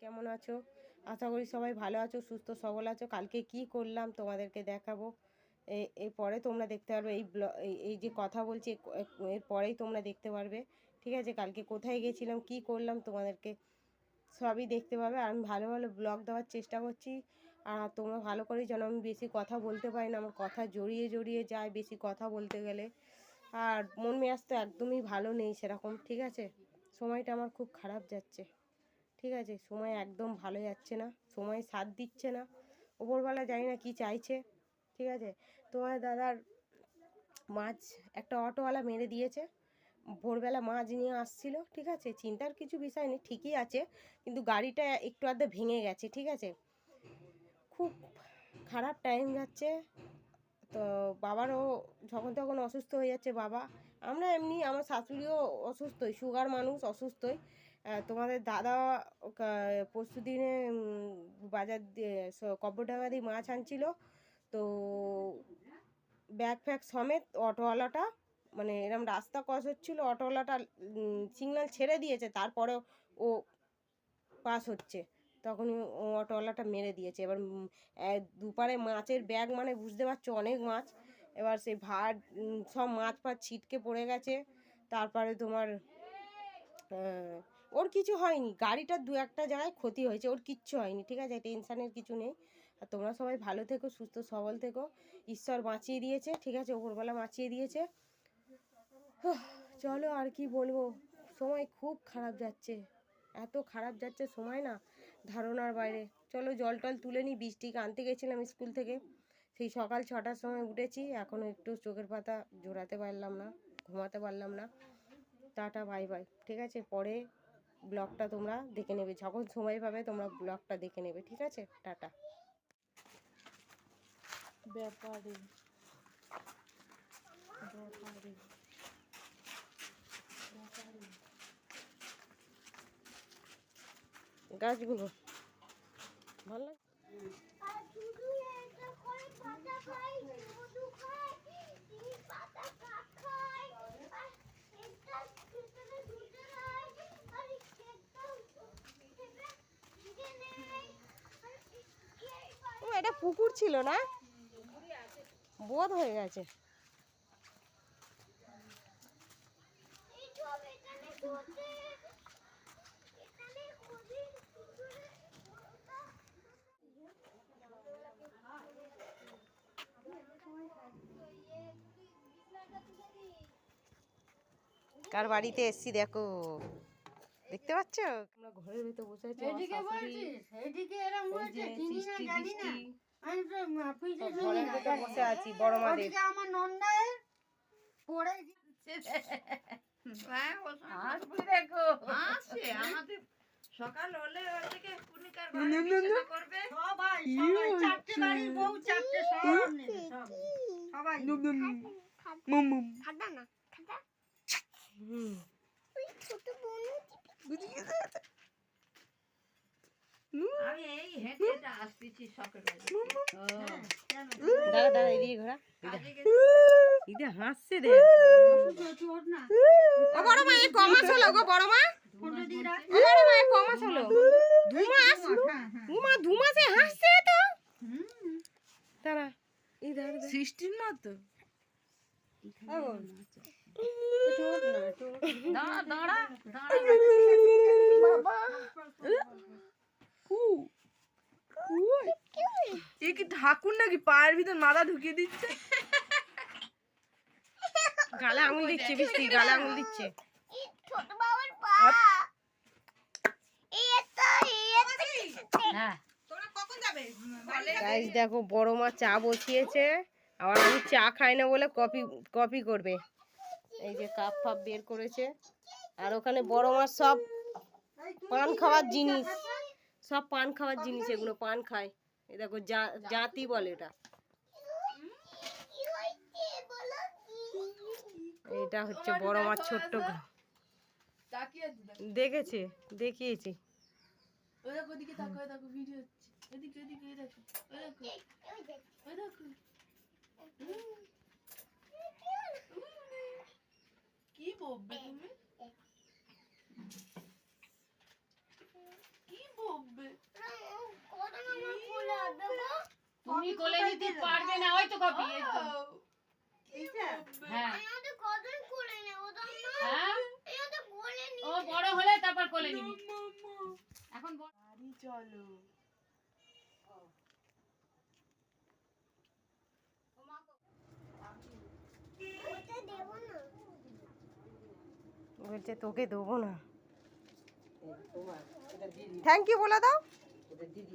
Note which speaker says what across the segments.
Speaker 1: কেমন আছো? আশা করি সবাই ভালো আছো, সুস্থ সবল আছো। কালকে কি করলাম তোমাদেরকে দেখাবো। এরপরে তোমরা দেখতে পারবে এই যে কথা বলছি, এরপরেই তোমরা দেখতে পারবে। ঠিক আছে, কালকে কোথায় গেছিলাম, কি করলাম তোমাদেরকে সবই দেখতে পাবে। আর আমি ভালো ভালো ব্লগ দেওয়ার চেষ্টা করছি। আর তোমরা ভালো করে যেন আমি বেশি কথা বলতে পারি না, আমার কথা জড়িয়ে জড়িয়ে যায় বেশি কথা বলতে গেলে। আর মন মেজাজ তো একদমই ভালো নেই সেরকম। ঠিক আছে, সময়টা আমার খুব খারাপ যাচ্ছে। ঠিক আছে, সময় একদম ভালো যাচ্ছে না, সময় সাথ দিচ্ছে না। ওপরবেলা জানি না কি চাইছে। ঠিক আছে, তোমার দাদার মাছ একটা অটোওয়ালা মেরে দিয়েছে। ভোরবেলা মাছ নিয়ে আসছিল। ঠিক আছে, চিন্তার কিছু বিষয় নেই, ঠিকই আছে, কিন্তু গাড়িটা একটু আধটু ভেঙে গেছে। ঠিক আছে, খুব খারাপ টাইম যাচ্ছে। তো বাবারও যখন তখন অসুস্থ হয়ে যাচ্ছে বাবা। আমরা এমনি, আমার শাশুড়িও অসুস্থই, সুগার মানুষ, অসুস্থই। তোমাদের দাদা পরশু দিনে বাজার দিয়ে কব্বরডাঙ্গা দিয়ে মাছ আনছিল। তো ব্যাগ ফ্যাগ সমেত অটোওয়ালাটা, মানে এরকম রাস্তা ক্রস হচ্ছিল, অটোওয়ালাটা সিগন্যাল ছেড়ে দিয়েছে, তারপরেও ও পাস হচ্ছে, তখনই ও অটোওয়ালাটা মেরে দিয়েছে। এবার দুপারে মাছের ব্যাগ, মানে বুঝতে পারছো অনেক মাছ। এবার সেই ভাত সব মাছ ফাছ ছিটকে পড়ে গেছে। তারপরে তোমার ওর কিছু হয়নি, গাড়িটার দু একটা জায়গায় ক্ষতি হয়েছে, ওর কিচ্ছু হয়নি। ঠিক আছে, টেনশানের কিছু নেই। আর তোমরা সবাই ভালো থেকো, সুস্থ সবল থেকো। ঈশ্বর বাঁচিয়ে দিয়েছে। ঠিক আছে, ওপরবেলা বাঁচিয়ে দিয়েছে। চলো আর কি বলবো, সময় খুব খারাপ যাচ্ছে, এত খারাপ যাচ্ছে সময় না ধারণার বাইরে। চলো জল টল তুলে নিই, বৃষ্টিকে আনতে গেছিলাম স্কুল থেকে, সেই সকাল 6টার সময় উঠেছি, এখনও একটু চোখের পাতা জোড়াতে পারলাম না, ঘুমাতে পারলাম না। Tata bye bye. ঠিক আছে, পরে ব্লগটা তোমরা দেখে নেবে, যখন সময় পাবে তোমরা ব্লগটা দেখে নেবে। ঠিক আছে, টাটা। ব্যাপারে গাছগুলো ভালো লাগে। ও এটা পুকুর ছিল না, বোধ হয়ে গেছে। কার বাড়িতে এসছি দেখো, দেখতে পাচ্ছ? আমরা ঘরের ভিতর বসে আছি, ঘরের ভিতর বসে আছি। বড় মাদের আমার নন্দায় পড়ে দেখো আমাদের সকাল হলে ওর থেকে কুনিকার বাড়ি বিছানা করবে সবাই, চারটে বাড়ির বউ, চারটে সব নেবে, সবাই খাদা না খাদা। ওই ছোট বোন আমি এই হেঁটে হেঁটে আসতেছি সকালে। দাঁড়া দাঁড়া, এদিকে ঘোরা, এদিকে হাসছে রে। ও বড় মা, এ কমাস হলো গো, বড় মা, ও বড় মা, এ কমাস হলো, 2 মাস, উমা 2 মাসে হাসছে তো। দাঁড়া, এই দাঁড়া 16 মতো। দাঁড়া দাঁড়া দাঁড়া বাবা, এ কি ঠাকুর নাকি পায়ের ভিতর মাথা ঢুকিয়ে দিচ্ছে? গালে আঙুল দিচ্ছে, বৃষ্টি গালে আঙুল দিচ্ছে। ছোট বাবার পা তোমরা কখন যাবে? গাইস দেখো, বড় মা চা বসিয়েছে, আবার আমি চা খাই না বলে কপি করবে। এই যে কাপ ফাপ বের করেছে, আর ওখানে বড় মার সব পান খাওয়ার জিনিস, সব পান খাওয়ার জিনিস, এগুলো পান খায়। এই দেখো জাতি বলে এটা। এটা হচ্ছে বড় মার ছোট্ট, দেখেছে, দেখিয়েছি। কি বলবে তুমি? কি বলবে?
Speaker 2: কই তুই পারবে না, ওই তো কপি, এই তো। হ্যাঁ হ্যাঁ, ও বড় হলে তারপর কোলে নিবি, এখন
Speaker 3: বাড়ি চলো।
Speaker 1: বলছে তোকে দেবো না। থ্যাংক ইউ বলে দাও,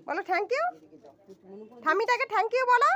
Speaker 1: বলো থ্যাংক ইউ, ঠামিটাকে থ্যাংক ইউ বলো।